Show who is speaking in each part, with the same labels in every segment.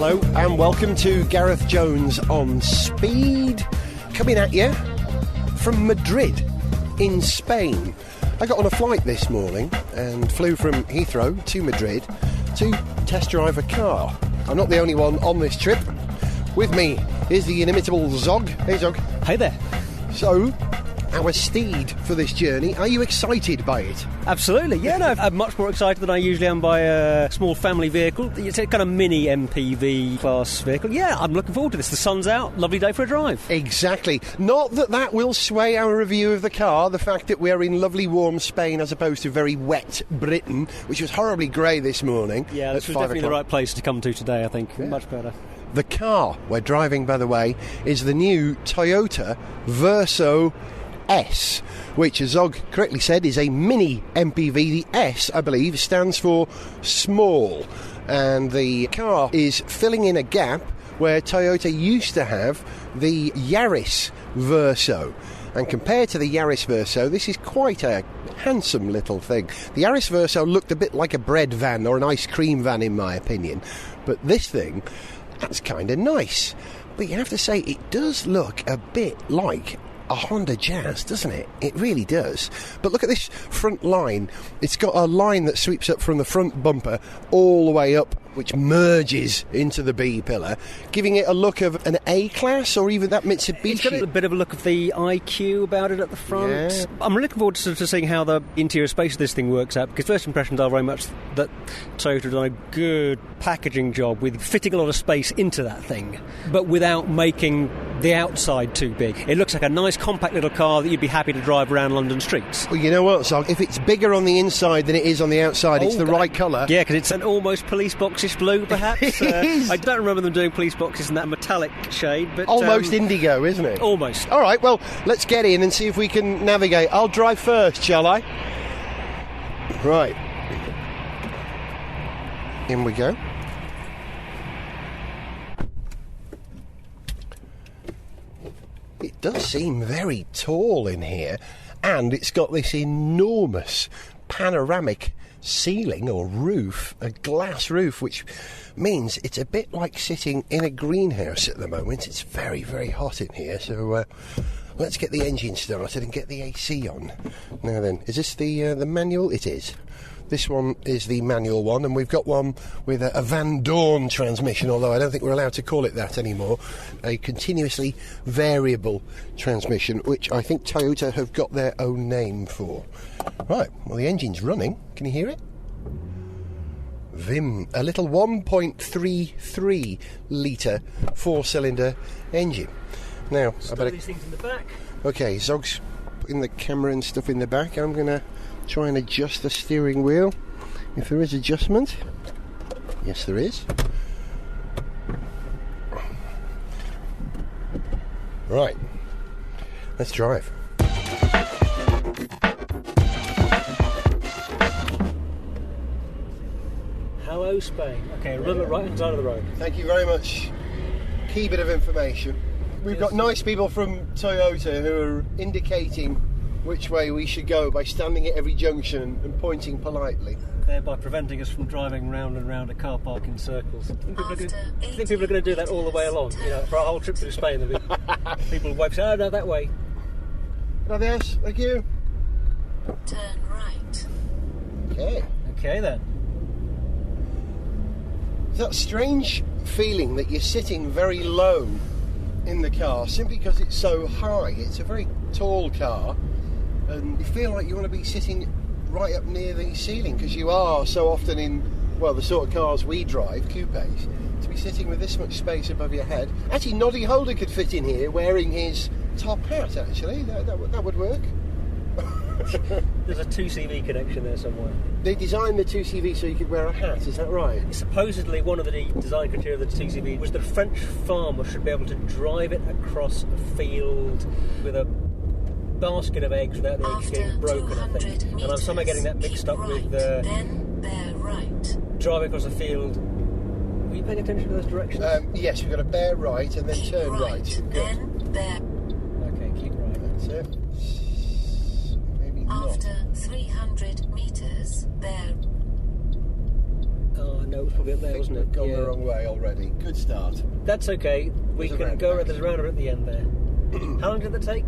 Speaker 1: Hello and welcome to Gareth Jones on Speed, coming at you from Madrid in Spain. I got on a flight this morning and flew from Heathrow to Madrid to test drive a car. I'm not the only one on this trip. With me is the inimitable Zog. Hey Zog.
Speaker 2: Hey there.
Speaker 1: So, our steed for this journey, are you excited by it?
Speaker 2: Absolutely, yeah, no, I'm much more excited than I usually am by a small family vehicle. It's a kind of mini MPV class vehicle. Yeah, I'm looking forward to this. The sun's out, lovely day for a drive.
Speaker 1: Exactly. Not that will sway our review of the car, the fact that we're in lovely warm Spain as opposed to very wet Britain, which was horribly grey this morning.
Speaker 2: Yeah, this was definitely the right place to come to today, I think. Yeah. Much better.
Speaker 1: The car we're driving, by the way, is the new Toyota Verso S, which, as Zog correctly said, is a mini MPV. The S, I believe, stands for small, and the car is filling in a gap where Toyota used to have the Yaris Verso. And compared to the Yaris Verso, this is quite a handsome little thing. The Yaris Verso looked a bit like a bread van or an ice cream van, in my opinion, but this thing, that's kind of nice. But you have to say, it does look a bit like a Honda Jazz, doesn't it? It really does. But look at this front line. It's got a line that sweeps up from the front bumper all the way up, which merges into the B pillar, giving it a look of an A-Class or even that Mitsubishi.
Speaker 2: It's got a bit of a look of the IQ about it at the front.
Speaker 1: Yeah.
Speaker 2: I'm really looking forward to seeing how the interior space of this thing works out, because first impressions are very much that Toyota done a good packaging job with fitting a lot of space into that thing, but without making the outside too big. It looks like a nice compact little car that you'd be happy to drive around London streets.
Speaker 1: Well, you know what, Zog? If it's bigger on the inside than it is on the outside, it's the right colour.
Speaker 2: Yeah, because it's an almost police boxish blue, perhaps. I don't remember them doing police boxes in that metallic shade, but
Speaker 1: almost indigo, isn't it?
Speaker 2: Almost.
Speaker 1: All right, well, let's get in and see if we can navigate. I'll drive first, shall I? Right. In we go. It does seem very tall in here, and it's got this enormous panoramic ceiling or roof, a glass roof, which means it's a bit like sitting in a greenhouse at the moment. It's very, very hot in here, so let's get the engine started and get the AC on. Now then, is this the manual? It is. This one is the manual one, and we've got one with a Van Dorn transmission, although I don't think we're allowed to call it that anymore. A continuously variable transmission, which I think Toyota have got their own name for. Right, well, the engine's running. Can you hear it? Vim, a little 1.33 litre four-cylinder engine. Now, I better...
Speaker 2: these things in the back.
Speaker 1: Okay, Zog's putting the camera and stuff in the back. I'm going to try and adjust the steering wheel, if there is adjustment. Yes, there is. Right, let's drive.
Speaker 2: Hello, Spain. Okay, run the right hand side of the road.
Speaker 1: Thank you very much. Key bit of information. We've got nice people from Toyota who are indicating which way we should go by standing at every junction and pointing politely.
Speaker 2: Thereby preventing us from driving round and round a car park in circles. I think people are going to do that all the way along. You know, for our whole trip through Spain, there'll be people who wave, say, oh no, that way.
Speaker 1: Gracias, thank you.
Speaker 3: Turn right.
Speaker 1: Okay.
Speaker 2: Okay then.
Speaker 1: That strange feeling that you're sitting very low in the car simply because it's so high. It's a very tall car, and you feel like you want to be sitting right up near the ceiling, because you are so often in, well, the sort of cars we drive, coupes, to be sitting with this much space above your head. Actually, Noddy Holder could fit in here wearing his top hat, actually. That would work.
Speaker 2: There's a 2CV connection there somewhere.
Speaker 1: They designed the 2CV so you could wear a hat, is that right?
Speaker 2: Supposedly one of the design criteria of the 2CV was that a French farmer should be able to drive it across a field with a basket of eggs without the eggs getting broken, I think. And I'm somehow getting that mixed up with
Speaker 3: then bear right.
Speaker 2: driving across a field. Were you paying attention to those directions?
Speaker 1: Yes, we've got to bear right and then
Speaker 3: Keep
Speaker 1: turn right.
Speaker 3: Then bear.
Speaker 2: Okay, keep right.
Speaker 1: That's it. Maybe not.
Speaker 3: After 300 metres, bear.
Speaker 2: Oh, no, it was probably up there, wasn't it?
Speaker 1: We've gone the wrong way already. Good start.
Speaker 2: That's okay. We
Speaker 1: There's a
Speaker 2: can go.
Speaker 1: roundabout.
Speaker 2: There's a roundabout at the end there. How long did that take?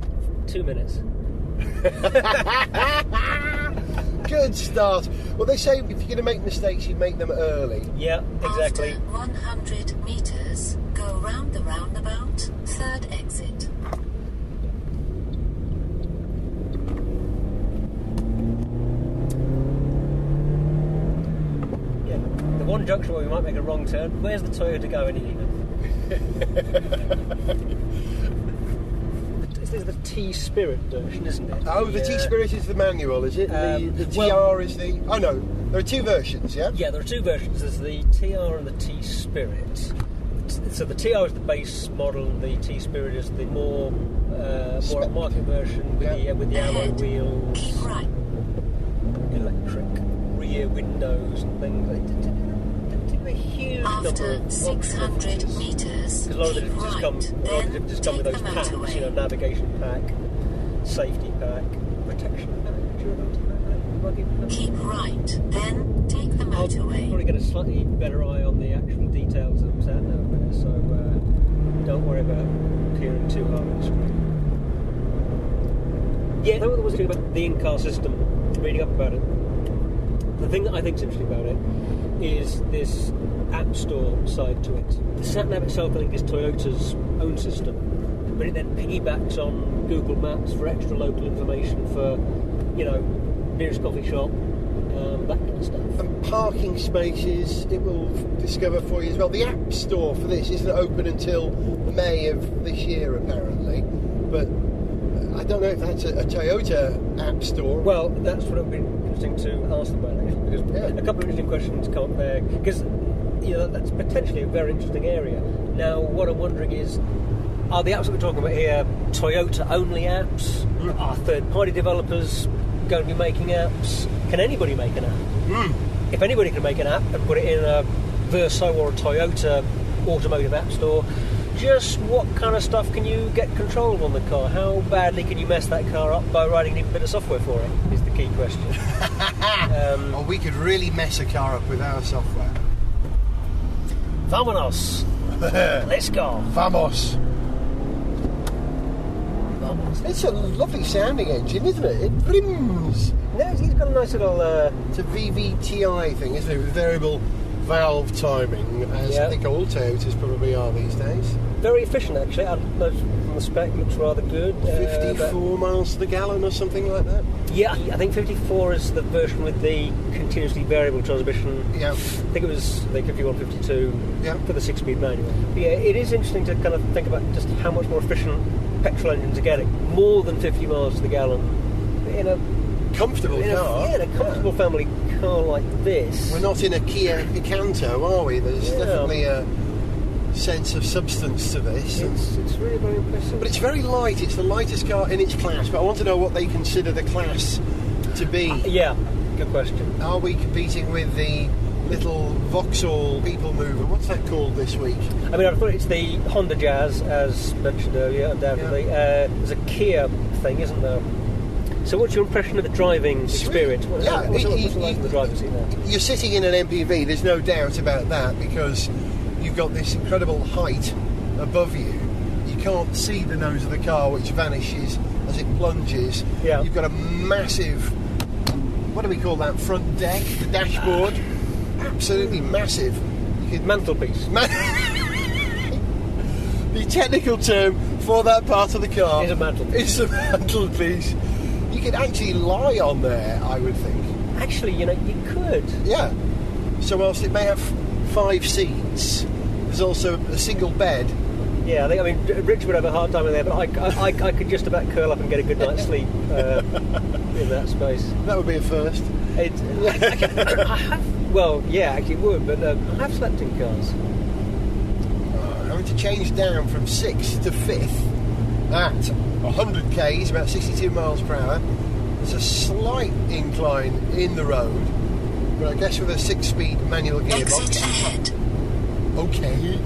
Speaker 2: 2 minutes.
Speaker 1: Good start. Well, they say if you're going to make mistakes, you make them early.
Speaker 2: Yeah, exactly.
Speaker 3: After 100 metres, go round the roundabout, third exit.
Speaker 2: Yeah, the one junction where we might make a wrong turn. Where's the Toyota going, Ian? This is the T-Spirit version, isn't it?
Speaker 1: Oh, the T-Spirit is the manual, is it? The TR is the... Oh, no. There are two versions, yeah?
Speaker 2: Yeah, there are two versions. There's the TR and the T-Spirit. So the TR is the base model, and the T-Spirit is the more market version with the alloy wheels,
Speaker 3: Keep right.
Speaker 2: electric rear windows and things. A huge number
Speaker 3: After
Speaker 2: of
Speaker 3: 600
Speaker 2: features.
Speaker 3: metres,
Speaker 2: Because a lot of it
Speaker 3: keep
Speaker 2: just
Speaker 3: right,
Speaker 2: come
Speaker 3: then
Speaker 2: with
Speaker 3: take
Speaker 2: those
Speaker 3: the
Speaker 2: packs,
Speaker 3: motorway.
Speaker 2: navigation pack, safety pack, protection pack, durability pack, rugged pack.
Speaker 3: Keep right, then take the
Speaker 2: I'll probably
Speaker 3: motorway.
Speaker 2: get a slightly better eye on the actual details of that now, so don't worry about peering too hard on the screen. Yeah, that was good about the in-car system, reading up about it. The thing that I think is interesting about it is this App Store side to it. The sat-nav itself, I think, is Toyota's own system, but it then piggybacks on Google Maps for extra local information for, nearest coffee shop, that kind of stuff.
Speaker 1: And parking spaces, it will discover for you as well. The App Store for this isn't open until May of this year, apparently, but I don't know if that's a Toyota App Store.
Speaker 2: Well, that's what it would be interesting to ask them about, actually, because a couple of interesting questions come up there, because that's potentially a very interesting area. Now, what I'm wondering is, are the apps that we're talking about here Toyota-only apps? Are third-party developers going to be making apps? Can anybody make an app? If anybody can make an app and put it in a Verso or a Toyota automotive app store, just what kind of stuff can you get control of on the car? How badly can you mess that car up by writing even a bit of software for it, is the key question.
Speaker 1: Or we could really mess a car up with our software.
Speaker 2: Vamonos! Let's go!
Speaker 1: Vamos!
Speaker 2: Vamos.
Speaker 1: It's a lovely sounding engine, isn't it? It brims.
Speaker 2: No, he's got a nice little...
Speaker 1: It's a VVTi thing, isn't it? With variable valve timing, as I think all Toyotas probably are these days.
Speaker 2: very efficient, actually. From the spec, looks rather good.
Speaker 1: 54 miles to the gallon or something like that?
Speaker 2: Yeah, I think 54 is the version with the continuously variable transmission.
Speaker 1: Yeah.
Speaker 2: I think it was like 51, 52 for the 6-speed manual. But yeah, it is interesting to kind of think about just how much more efficient petrol engines are getting. More than 50 miles to the gallon in a
Speaker 1: comfortable car.
Speaker 2: In a comfortable family car like this.
Speaker 1: We're not in a Kia Picanto, are we? There's definitely a sense of substance to this.
Speaker 2: It's really very impressive.
Speaker 1: But it's very light. It's the lightest car in its class. But I want to know what they consider the class to be.
Speaker 2: Yeah, good question.
Speaker 1: Are we competing with the little Vauxhall people mover? What's that called this week?
Speaker 2: I mean, I thought it's the Honda Jazz, as mentioned earlier, undoubtedly.
Speaker 1: Yeah.
Speaker 2: There's a Kia thing, isn't there? So what's your impression of the driving experience? What's like in the driver's seat there?
Speaker 1: You're sitting in an MPV, there's no doubt about that, because you've got this incredible height above you. You can't see the nose of the car, which vanishes as it plunges.
Speaker 2: Yeah.
Speaker 1: You've got a massive, what do we call that, front deck, the dashboard? Absolutely massive.
Speaker 2: Mantelpiece.
Speaker 1: The technical term for that part of the car
Speaker 2: is a mantelpiece.
Speaker 1: It's a mantelpiece. You could actually lie on there, I would think.
Speaker 2: Actually, you could.
Speaker 1: Yeah. So whilst it may have 5 seats, there's also a single bed.
Speaker 2: Yeah, I mean, Rich would have a hard time in there, but I could just about curl up and get a good night's sleep in that space.
Speaker 1: That would be a first.
Speaker 2: Actually it would, but I have slept in cars.
Speaker 1: Having to change down from 6th to 5th at 100 k's, about 62 miles per hour. There's a slight incline in the road, but I guess with a 6-speed manual gearbox.
Speaker 3: Exit ahead.
Speaker 1: Okay.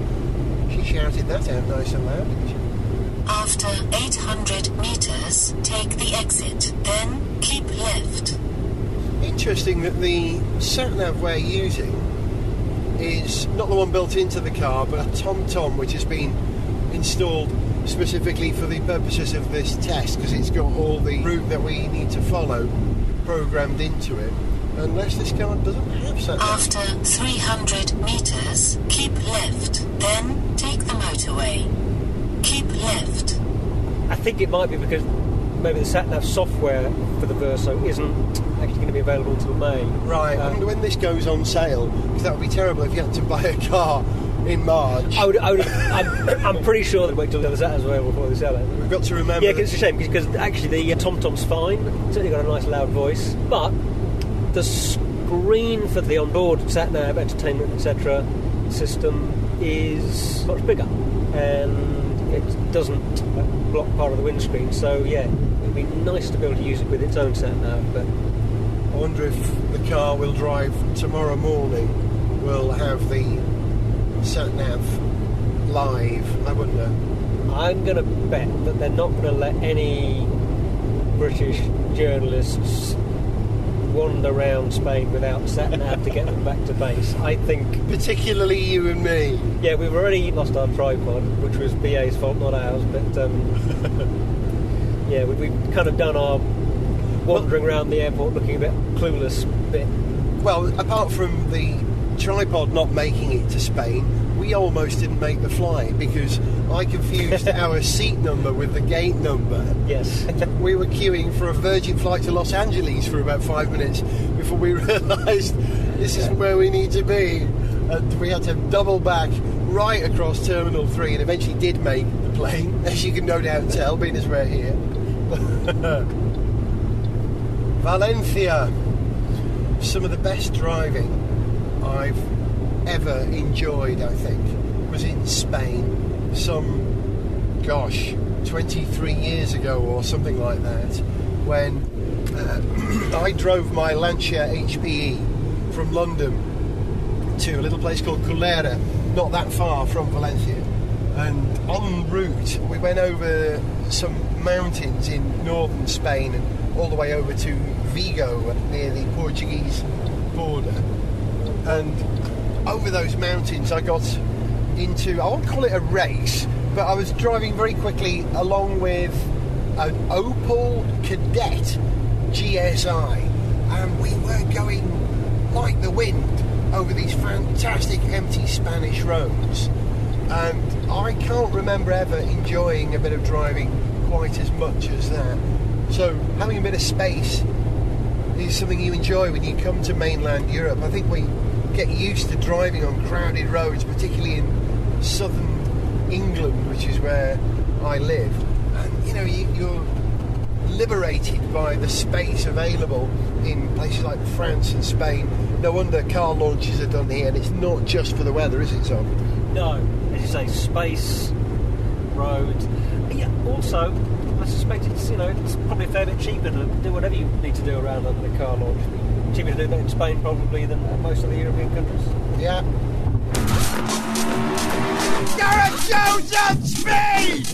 Speaker 1: She shouted that out nice and loud, didn't she?
Speaker 3: After 800 metres, take the exit, then keep left.
Speaker 1: Interesting that the sat-nav we're using is not the one built into the car, but a TomTom which has been installed specifically for the purposes of this test, because it's got all the route that we need to follow programmed into it. Unless this car doesn't have sat nav.
Speaker 3: After 300 metres, keep left, then take the motorway. Keep left.
Speaker 2: I think it might be because maybe the sat-nav software for the Verso isn't actually going to be available until May.
Speaker 1: Right, I wonder when this goes on sale, because that would be terrible if you had to buy a car in March.
Speaker 2: I'm pretty sure they'll wait till the sat-nav's available before they sell it.
Speaker 1: We've got to remember...
Speaker 2: Yeah, 'cause it's a shame, because actually the TomTom's fine. It's certainly got a nice loud voice, but the screen for the onboard sat-nav, entertainment, etc. system is much bigger, and it doesn't block part of the windscreen, so yeah, it'd be nice to be able to use it with its own sat-nav, but...
Speaker 1: I wonder if the car we'll drive tomorrow morning will have the sat-nav live. I wonder.
Speaker 2: I'm going to bet that they're not going to let any British journalists wander around Spain without sat-nav to get them back to base. I think...
Speaker 1: Particularly you and me.
Speaker 2: Yeah, we've already lost our tripod, which was BA's fault, not ours, but yeah, we've kind of done our wandering around the airport looking a bit clueless bit.
Speaker 1: Well, apart from the tripod not making it to Spain, we almost didn't make the flight because I confused our seat number with the gate number.
Speaker 2: Yes.
Speaker 1: We were queuing for a Virgin flight to Los Angeles for about 5 minutes before we realised this isn't where we need to be. And we had to double back right across Terminal 3 and eventually did make the plane, as you can no doubt tell, being as we're here. Valencia. Some of the best driving I've ever enjoyed, I think, was in Spain some, 23 years ago or something like that, when I drove my Lancia HPE from London to a little place called Culera, not that far from Valencia, and en route we went over some mountains in northern Spain and all the way over to Vigo near the Portuguese border, and over those mountains I got into, I won't call it a race, but I was driving very quickly along with an Opel Kadett GSI, and we were going like the wind over these fantastic empty Spanish roads, and I can't remember ever enjoying a bit of driving quite as much as that. So having a bit of space is something you enjoy when you come to mainland Europe. I think we get used to driving on crowded roads, particularly in southern England, which is where I live, and you know, you're liberated by the space available in places like France and Spain. No wonder car launches are done here, and it's not just for the weather, is it, Zog?
Speaker 2: No, as you say, space, road. Yeah, also, I suspect it's, it's probably a fair bit cheaper to do whatever you need to do around London a car launch. Cheaper to do that in Spain probably than most of the European countries.
Speaker 1: Yeah. Gareth Jones on speed!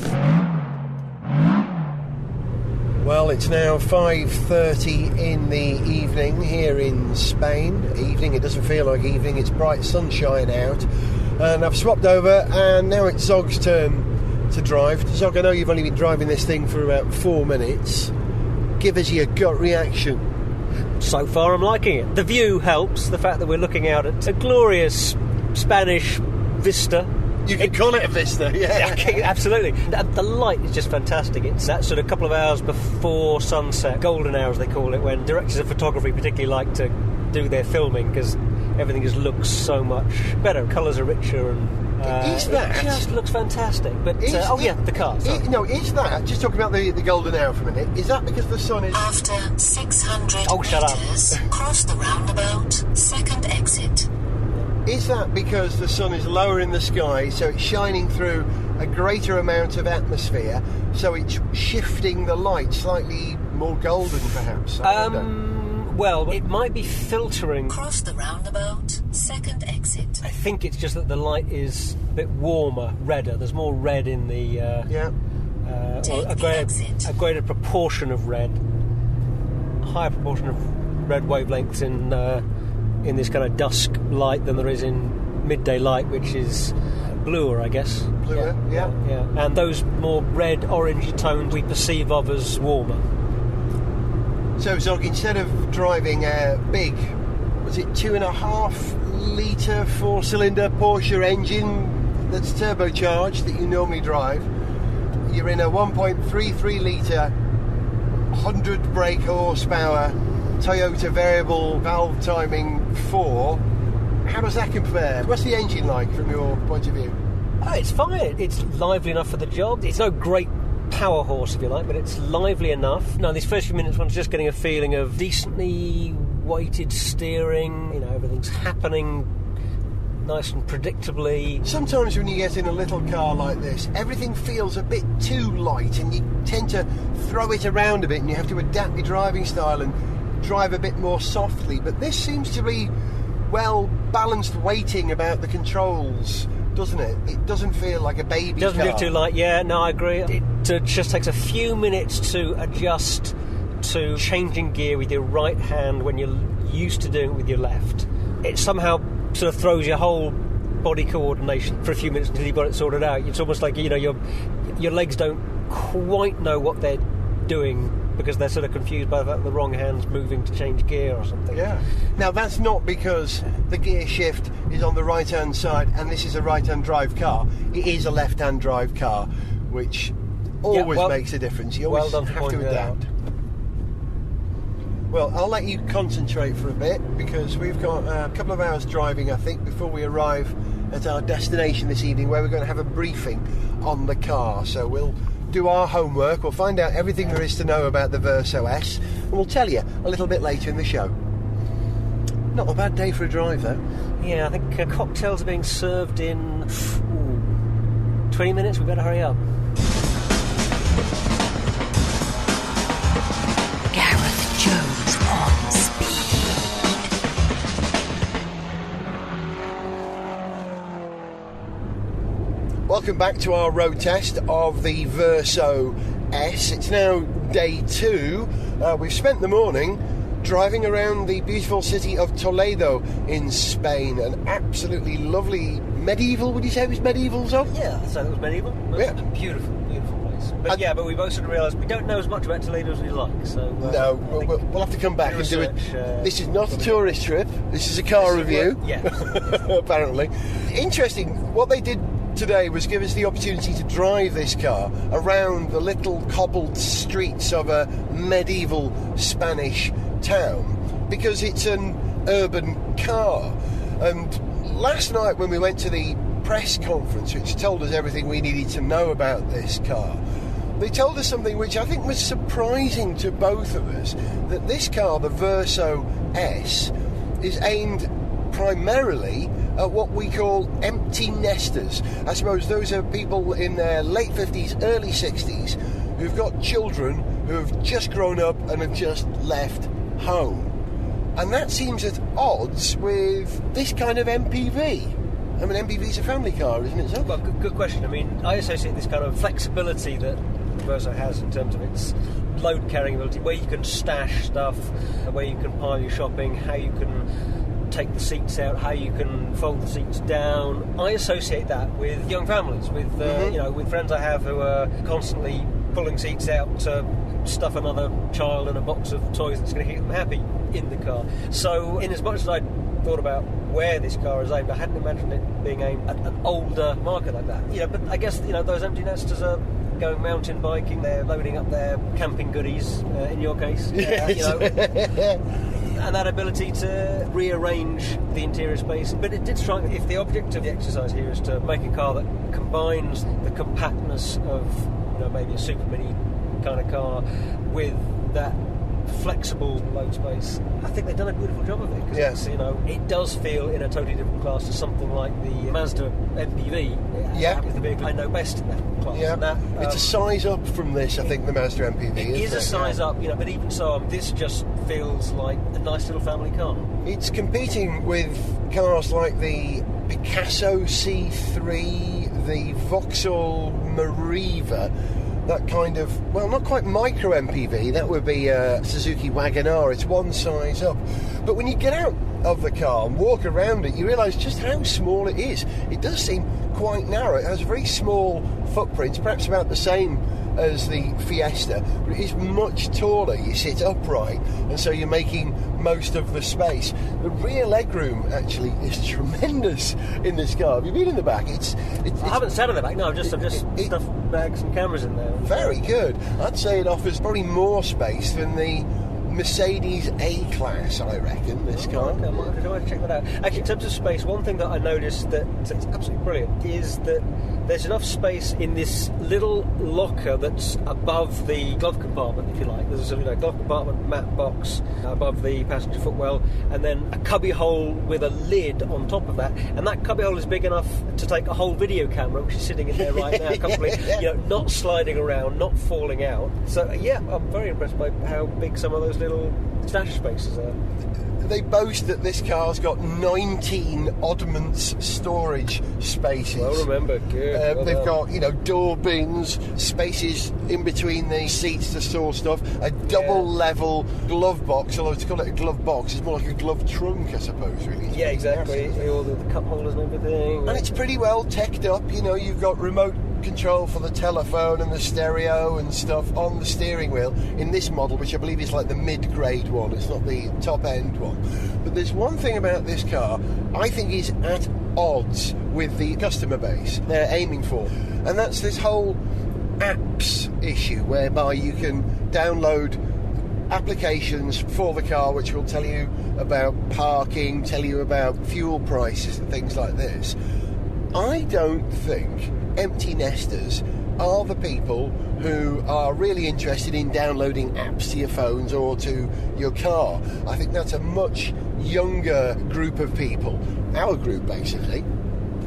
Speaker 1: Well, it's now 5:30 in the evening here in Spain. Evening, it doesn't feel like evening, it's bright sunshine out. And I've swapped over, and now it's Zog's turn to drive. Zog, I know you've only been driving this thing for about 4 minutes. Give us your gut reaction.
Speaker 2: So far I'm liking it. The view helps, the fact that we're looking out at a glorious Spanish vista.
Speaker 1: You can call it a vista, yeah.
Speaker 2: Absolutely. The light is just fantastic. It's that sort of couple of hours before sunset, golden hours they call it, when directors of photography particularly like to do their filming because everything just looks so much better. Colours are richer and...
Speaker 1: is that?
Speaker 2: It just looks fantastic. But, the car.
Speaker 1: Is that, just talking about the golden hour for a minute, is that because the sun is...
Speaker 3: After 600
Speaker 2: shut up.
Speaker 3: metres, cross the roundabout, second exit.
Speaker 1: Is that because the sun is lower in the sky, so it's shining through a greater amount of atmosphere, so it's shifting the light slightly more golden, perhaps?
Speaker 2: Well, it might be filtering.
Speaker 3: Cross the roundabout, second exit.
Speaker 2: I think it's just that the light is a bit warmer, redder. There's more red in the... a greater proportion of red. A higher proportion of red wavelengths in this kind of dusk light than there is in midday light, which is bluer, I guess.
Speaker 1: Bluer, yeah.
Speaker 2: And those more red, orangey tones we perceive of as warmer.
Speaker 1: So, Zog, instead of driving a big, was it 2.5 litre 4-cylinder Porsche engine that's turbocharged that you normally drive, you're in a 1.33 litre 100 brake horsepower Toyota variable valve timing 4. How does that compare? What's the engine like from your point of view?
Speaker 2: Oh, it's fine. It's lively enough for the job. It's no great power horse, if you like, but it's lively enough. No, these first few minutes, one's just getting a feeling of decently weighted steering. You know, everything's happening nice and predictably.
Speaker 1: Sometimes when you get in a little car like this, everything feels a bit too light and you tend to throw it around a bit and you have to adapt your driving style and drive a bit more softly. But this seems to be well balanced weighting about the controls, doesn't it? It doesn't feel like a baby car.
Speaker 2: Doesn't feel too light, yeah, no, I agree. It just takes a few minutes to adjust to changing gear with your right hand when you're used to doing it with your left. It somehow sort of throws your whole body coordination for a few minutes until you've got it sorted out. It's almost like, you know, your legs don't quite know what they're doing because they're sort of confused by the wrong hand's moving to change gear or something.
Speaker 1: Yeah. Now, that's not because the gear shift is on the right-hand side and this is a right-hand drive car. It is a left-hand drive car, which always makes a difference. You always have to adapt. Well, I'll let you concentrate for a bit because we've got a couple of hours driving, I think, before we arrive at our destination this evening, where we're going to have a briefing on the car. So we'll do our homework, we'll find out everything there is to know about the Verso S, and we'll tell you a little bit later in the show. Not a bad day for a drive, though.
Speaker 2: Yeah, I think cocktails are being served in 20 minutes. We better hurry up.
Speaker 3: Gareth Jones on speed.
Speaker 1: Welcome back to our road test of the Verso S. It's now day 2. We've spent the morning driving around the beautiful city of Toledo in Spain. An absolutely lovely medieval, would you say it was medieval, Zog?
Speaker 2: Yeah, I'd say it was medieval. It was a beautiful, beautiful place. But but we both sort of realised we don't know as much about Toledo as we like. So
Speaker 1: no, we'll have to come back and do it. This is not a tourist trip. This is a car review.
Speaker 2: Yeah.
Speaker 1: Apparently. Interesting. What they did today was give us the opportunity to drive this car around the little cobbled streets of a medieval Spanish town because it's an urban car. And last night when we went to the press conference which told us everything we needed to know about this car, they told us something which I think was surprising to both of us, that this car, the Verso S, is aimed primarily at what we call empty nesters. I suppose those are people in their late 50s, early 60s who've got children who have just grown up and have just left home. And that seems at odds with this kind of MPV. I mean, MPV's a family car, isn't it, sir?
Speaker 2: Well, good question. I mean, I associate this kind of flexibility that Verso has in terms of its load carrying ability, where you can stash stuff, where you can pile your shopping, how you can take the seats out, how you can fold the seats down. I associate that with young families, with with friends I have who are constantly pulling seats out to stuff another child in a box of toys that's going to keep them happy in the car. So, in as much as I thought about where this car is aimed, I hadn't imagined it being aimed at an older market like that. But I guess those empty nesters are going mountain biking, they're loading up their camping goodies, in your case. And that ability to rearrange the interior space. But it did strike me, if the object of the exercise here is to make a car that combines the compactness of maybe a super mini kind of car with that flexible load space, I think they've done a beautiful job of it, because it does feel in a totally different class to something like the Mazda MPV.
Speaker 1: Yeah,
Speaker 2: is the vehicle I know best in that class.
Speaker 1: Yeah, it's a size up from this, I think, the Mazda MPV.
Speaker 2: It is a size up, but even so, this just feels like a nice little family car.
Speaker 1: It's competing with cars like the Picasso C3, the Vauxhall Mariva, that kind of, well, not quite micro MPV, that would be a Suzuki Wagon-R, it's one size up. But when you get out of the car and walk around it, you realise just how small it is. It does seem quite narrow. It has a very small footprint, perhaps about the same as the Fiesta, but it is much taller. You sit upright, and so you're making most of the space. The rear legroom actually is tremendous in this car. Have you been in the back?
Speaker 2: I haven't sat in the back. No, I've just stuffed bags and cameras in there.
Speaker 1: Very good. I'd say it offers probably more space than the Mercedes A-Class, I reckon, this car.
Speaker 2: Okay, I might check that out. Actually, in terms of space, one thing that I noticed that's absolutely brilliant is that there's enough space in this little locker that's above the glove compartment, if you like. There's a glove compartment mat box above the passenger footwell, and then a cubby hole with a lid on top of that. And that cubby hole is big enough to take a whole video camera, which is sitting in there right now, comfortably, not sliding around, not falling out. So, yeah, I'm very impressed by how big some of those little stash spaces are.
Speaker 1: They boast that this car's got 19 oddments storage spaces.
Speaker 2: Well remembered, good.
Speaker 1: They've got, door bins, spaces in between the seats to store stuff, a double-level glove box, although to call it a glove box is more like a glove trunk, I suppose, really.
Speaker 2: Yeah, exactly. All the cup holders and everything.
Speaker 1: And it's pretty well teched up, you've got remote control for the telephone and the stereo and stuff on the steering wheel in this model, which I believe is like the mid-grade one. It's not the top-end one. But there's one thing about this car I think is at odds with the customer base they're aiming for, and that's this whole apps issue, whereby you can download applications for the car which will tell you about parking, tell you about fuel prices and things like this. I don't think empty nesters are the people who are really interested in downloading apps to your phones or to your car. I think that's a much younger group of people, our group basically,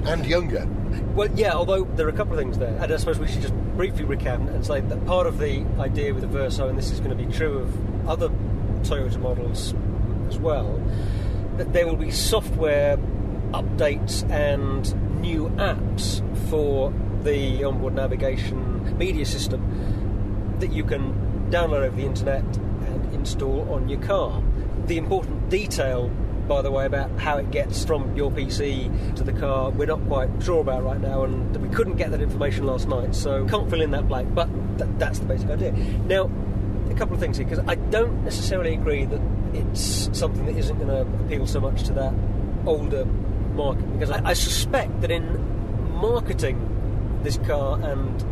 Speaker 1: and younger.
Speaker 2: Well, yeah, although there are a couple of things there, and I suppose we should just briefly recap and say that part of the idea with the Verso, and this is going to be true of other Toyota models as well, that there will be software updates and new apps for the onboard navigation media system that you can download over the internet and install on your car. The important detail, by the way, about how it gets from your PC to the car, we're not quite sure about right now, and we couldn't get that information last night, so can't fill in that blank, but that's the basic idea. Now, a couple of things here, because I don't necessarily agree that it's something that isn't going to appeal so much to that older market, because I suspect that in marketing this car and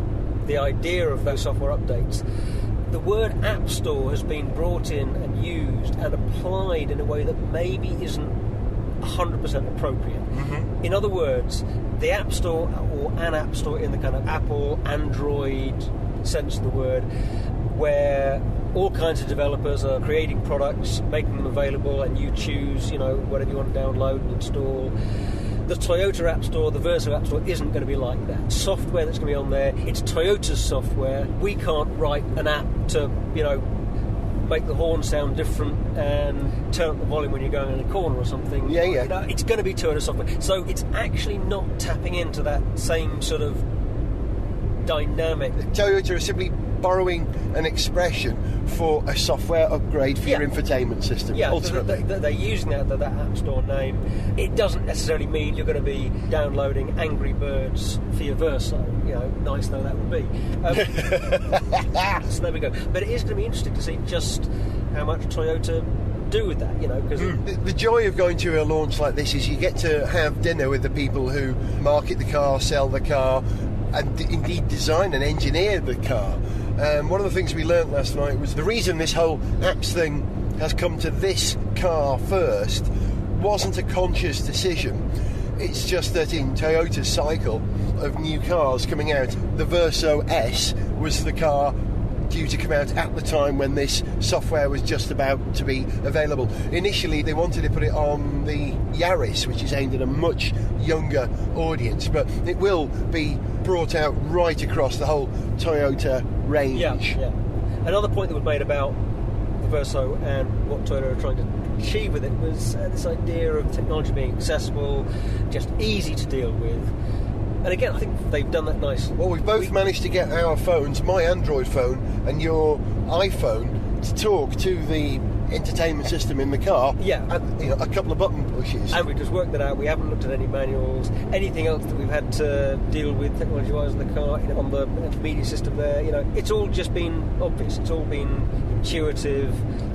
Speaker 2: the idea of those software updates, the word App Store has been brought in and used and applied in a way that maybe isn't 100% appropriate. Mm-hmm. In other words, the App Store, or an App Store in the kind of Apple, Android sense of the word, where all kinds of developers are creating products, making them available, and you choose, whatever you want to download and install. The Toyota App Store, the Verso App Store, isn't going to be like that. Software that's going to be on there, it's Toyota's software. We can't write an app to, make the horn sound different and turn up the volume when you're going in a corner or something.
Speaker 1: Yeah.
Speaker 2: It's going to be Toyota software. So it's actually not tapping into that same sort of dynamic.
Speaker 1: Toyota is simply borrowing an expression for a software upgrade for your infotainment system, ultimately.
Speaker 2: They're using that App Store name. It doesn't necessarily mean you're going to be downloading Angry Birds for your Verso. Nice though that would be. So there we go. But it is going to be interesting to see just how much Toyota do with that, because
Speaker 1: the joy of going to a launch like this is you get to have dinner with the people who market the car, sell the car, and indeed design and engineer the car. One of the things we learnt last night was the reason this whole apps thing has come to this car first wasn't a conscious decision. It's just that in Toyota's cycle of new cars coming out, the Verso S was the car due to come out at the time when this software was just about to be available. Initially, they wanted to put it on the Yaris, which is aimed at a much younger audience, but it will be brought out right across the whole Toyota range.
Speaker 2: Yeah. Another point that was made about the Verso and what Toyota are trying to achieve with it was this idea of technology being accessible, just easy to deal with. And again, I think they've done that nice.
Speaker 1: Well, we've both managed to get our phones, my Android phone and your iPhone, to talk to the entertainment system in the car.
Speaker 2: Yeah.
Speaker 1: And, a couple of button pushes.
Speaker 2: And we've just worked that out. We haven't looked at any manuals, anything else that we've had to deal with technology-wise in the car, on the media system there. It's all just been obvious. It's all been intuitive,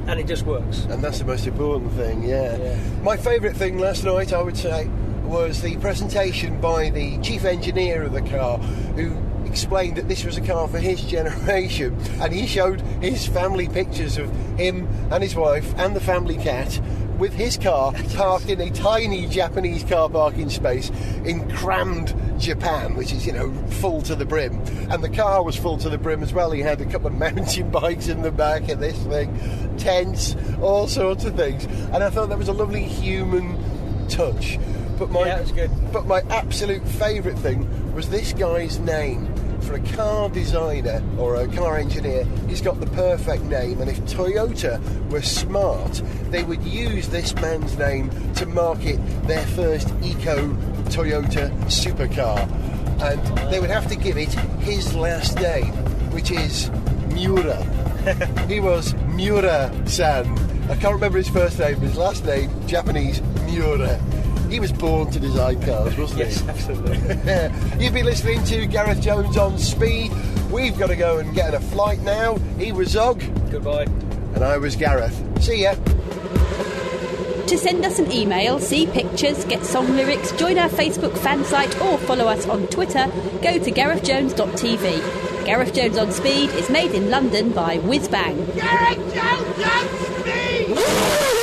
Speaker 2: and it just works.
Speaker 1: And that's the most important thing, yeah. My favourite thing last night, I would say, was the presentation by the chief engineer of the car, who explained that this was a car for his generation, and he showed his family pictures of him and his wife and the family cat with his car parked in a tiny Japanese car parking space in crammed Japan, which is, full to the brim. And the car was full to the brim as well. He had a couple of mountain bikes in the back of this thing, tents, all sorts of things. And I thought that was a lovely human touch. But
Speaker 2: that's good.
Speaker 1: But my absolute favourite thing was this guy's name. For a car designer or a car engineer, he's got the perfect name, and if Toyota were smart, they would use this man's name to market their first eco Toyota supercar, and they would have to give it his last name, which is Miura. He was Miura-san. I can't remember his first name, but his last name, Japanese, Miura. He was born to design cars, wasn't he?
Speaker 2: Yes, absolutely.
Speaker 1: You've been listening to Gareth Jones on Speed. We've got to go and get on a flight now. He was Zog.
Speaker 2: Goodbye.
Speaker 1: And I was Gareth. See ya.
Speaker 4: To send us an email, see pictures, get song lyrics, join our Facebook fan site or follow us on Twitter, go to garethjones.tv. Gareth Jones on Speed is made in London by Whiz Bang.
Speaker 5: Gareth Jones on Speed!